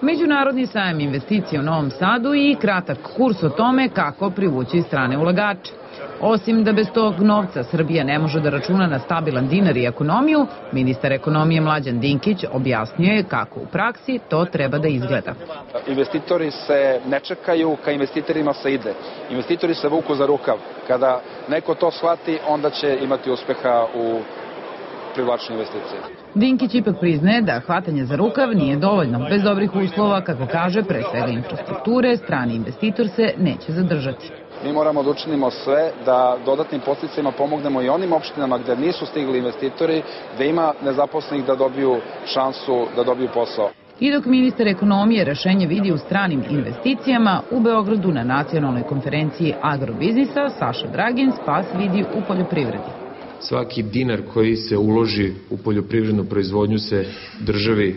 Međunarodni sajam investicija u Novom Sadu i kratak kurs o tome kako privući strane ulagače. Osim da bez tog novca Srbija ne može da računa na stabilan dinar i ekonomiju, ministar ekonomije Mlađan Dinkić objasnio je kako u praksi to treba da izgleda. Investitori se ne čekaju, ka investitorima se ide. Investitori se vuku za rukav. Kada neko to shvati, onda će imati uspeha u privlačenju investicije. Dinkić ipak priznaje da hvatanje za rukav nije dovoljno. Bez dobrih uslova, kako kaže, pre svega infrastrukture, strani investitor se neće zadržati. Mi moramo da učinimo sve da dodatnim podsticajima pomognemo i onim opštinama gde nisu stigli investitori, gde ima nezaposlenih da dobiju šansu da dobiju posao. I dok ministar ekonomije rešenje vidi u stranim investicijama, u Beogradu na nacionalnoj konferenciji agrobiznisa Saša Dragin spas vidi u poljoprivredi. Svaki dinar koji se uloži u poljoprivrednu proizvodnju se državi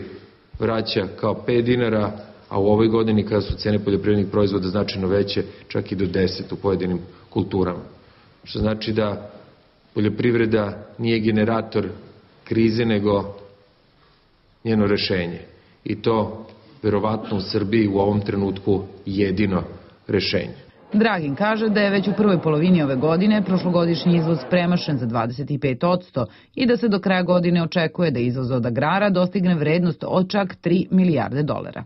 vraća kao 5 dinara, a u ovoj godini kada su cene poljoprivrednih proizvoda značajno veće, čak i do 10 u pojedinim kulturama. Što znači da poljoprivreda nije generator krize, nego njeno rešenje. I to, verovatno, u Srbiji u ovom trenutku jedino rešenje. Dragin kaže da je već u prvoj polovini ove godine prošlogodišnji izvoz premašen za 25% i da se do kraja godine očekuje da izvoz od agrara dostigne vrednost od čak 3 milijarde dolara.